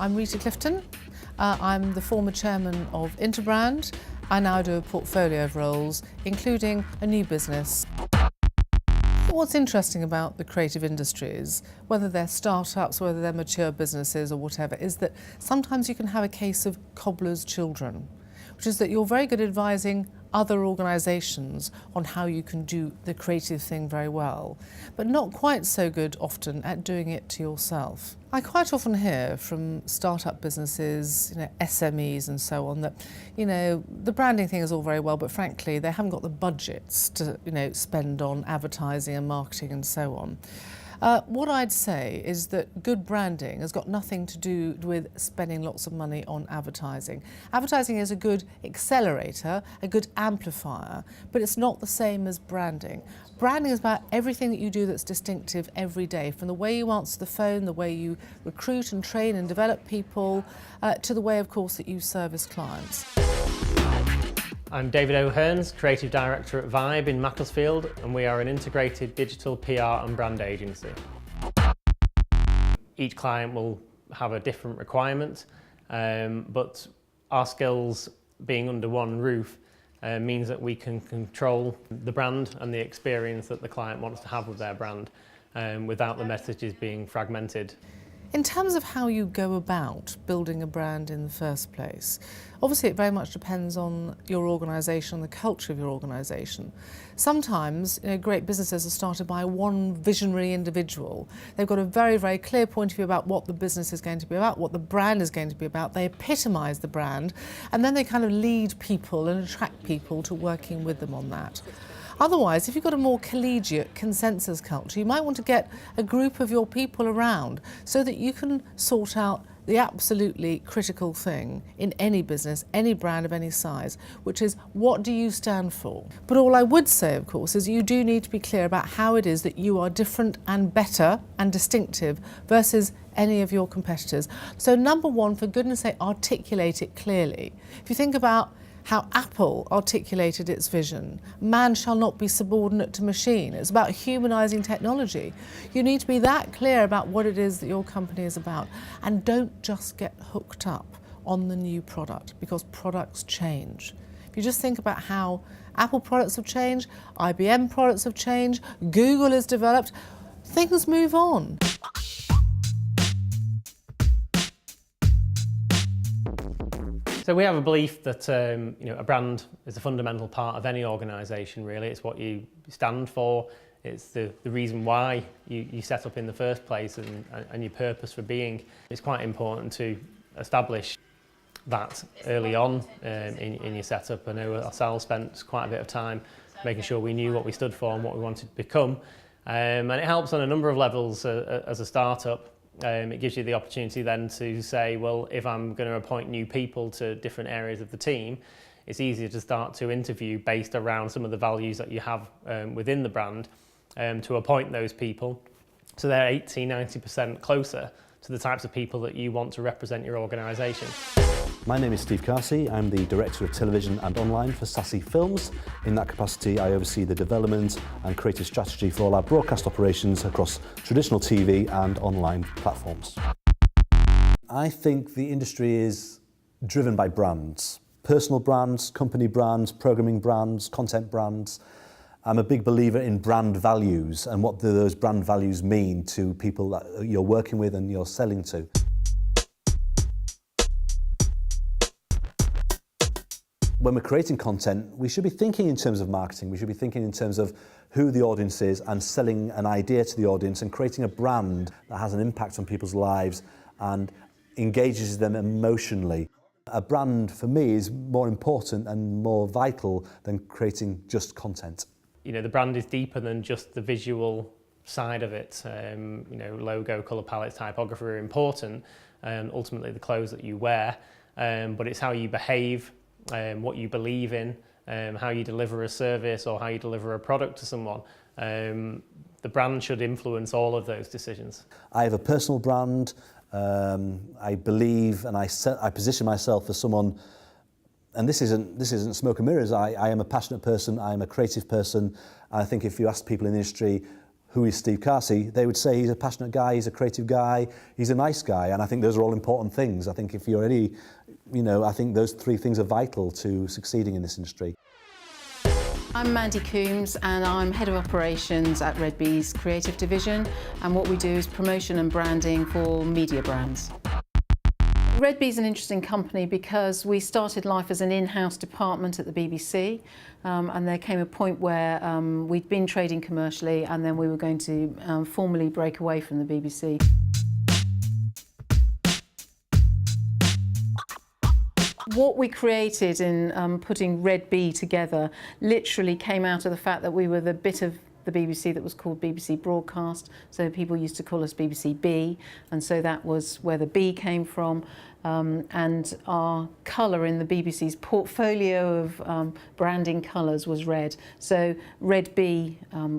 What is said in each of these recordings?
I'm Rita Clifton. I'm the former chairman of Interbrand. I now do a portfolio of roles, including a new business. What's interesting about the creative industries, whether they're startups, whether they're mature businesses or whatever, is that sometimes you can have a case of cobbler's children, which is that you're very good at advising other organisations on how you can do the creative thing very well, but not quite so good often at doing it to yourself. I quite often hear from startup businesses, SMEs and so on, that, the branding thing is all very well, but frankly, they haven't got the budgets to, spend on advertising and marketing and so on. What I'd say is that good branding has got nothing to do with spending lots of money on advertising. Advertising is a good accelerator, a good amplifier, but it's not the same as branding. Branding is about everything that you do that's distinctive every day, from the way you answer the phone, the way you recruit and train and develop people, to the way, of course, that you service clients. I'm David O'Hearns, Creative Director at Vibe in Macclesfield, and we are an integrated digital PR and brand agency. Each client will have a different requirement, but our skills being under one roof means that we can control the brand and the experience that the client wants to have with their brand without the messages being fragmented. In terms of how you go about building a brand in the first place, obviously it very much depends on your organisation, the culture of your organisation. Sometimes, great businesses are started by one visionary individual. They've got a very, very clear point of view about what the business is going to be about, what the brand is going to be about. They epitomise the brand, and then they kind of lead people and attract people to working with them on that. Otherwise, if you've got a more collegiate consensus culture, you might want to get a group of your people around so that you can sort out the absolutely critical thing in any business, any brand of any size, which is, what do you stand for? But all I would say, of course, is you do need to be clear about how it is that you are different and better and distinctive versus any of your competitors. So number one, for goodness sake, articulate it clearly. If you think about how Apple articulated its vision, man shall not be subordinate to machine. It's about humanising technology. You need to be that clear about what it is that your company is about, and don't just get hooked up on the new product, because products change. If you just think about how Apple products have changed, IBM products have changed, Google has developed, things move on. So we have a belief that a brand is a fundamental part of any organisation, really. It's what you stand for, it's the reason why you set up in the first place, and your purpose for being. It's quite important to establish that early on in your setup. I know ourselves spent quite a bit of time making sure we knew what we stood for and what we wanted to become. And it helps on a number of levels as a startup. It gives you the opportunity then to say, well, if I'm going to appoint new people to different areas of the team, it's easier to start to interview based around some of the values that you have within the brand to appoint those people. So they're 80–90% closer to the types of people that you want to represent your organisation. My name is Steve Carsey. I'm the Director of Television and Online for Sassy Films. In that capacity, I oversee the development and creative strategy for all our broadcast operations across traditional TV and online platforms. I think the industry is driven by brands. Personal brands, company brands, programming brands, content brands. I'm a big believer in brand values and what do those brand values mean to people that you're working with and you're selling to. When we're creating content, we should be thinking in terms of marketing. We should be thinking in terms of who the audience is and selling an idea to the audience and creating a brand that has an impact on people's lives and engages them emotionally. A brand, for me, is more important and more vital than creating just content. The brand is deeper than just the visual side of it. Logo, colour palettes, typography are important, ultimately the clothes that you wear, but it's how you behave, what you believe in, how you deliver a service or how you deliver a product to someone. The brand should influence all of those decisions. I have a personal brand. I believe and I position myself as someone, and this isn't smoke and mirrors. I am a passionate person. I am a creative person. I think if you ask people in the industry who is Steve Carsey, they would say he's a passionate guy, he's a creative guy, he's a nice guy. And I think those are all important things. I think if you're any, I think those three things are vital to succeeding in this industry. I'm Mandy Coombs and I'm Head of Operations at Red Bee's Creative Division, and what we do is promotion and branding for media brands. Red Bee's an interesting company because we started life as an in-house department at the BBC, and there came a point where we'd been trading commercially and then we were going to formally break away from the BBC. What we created in putting Red Bee together literally came out of the fact that we were the bit of the BBC that was called BBC Broadcast, so people used to call us BBC B, and so that was where the B came from. And our colour in the BBC's portfolio of branding colours was red, so Red Bee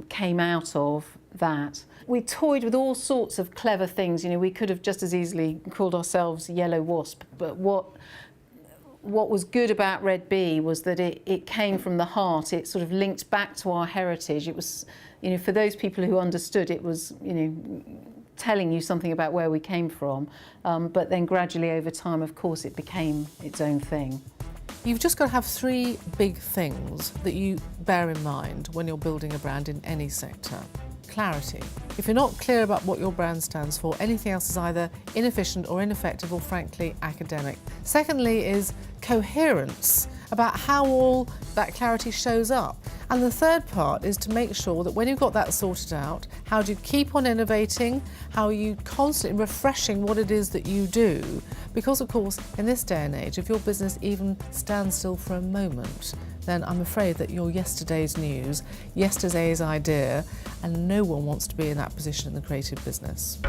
came out of that. We toyed with all sorts of clever things. We could have just as easily called ourselves Yellow Wasp, but what was good about Red Bee was that it came from the heart. It sort of linked back to our heritage. It was, for those people who understood, it was, telling you something about where we came from. But then gradually over time, of course, it became its own thing. You've just got to have three big things that you bear in mind when you're building a brand in any sector. Clarity. If you're not clear about what your brand stands for, anything else is either inefficient or ineffective or frankly academic. Secondly is coherence, about how all that clarity shows up. And the third part is to make sure that when you've got that sorted out, how do you keep on innovating, how are you constantly refreshing what it is that you do? Because of course, in this day and age, if your business even stands still for a moment, then I'm afraid that you're yesterday's news, yesterday's idea, and no one wants to be in that position in the creative business.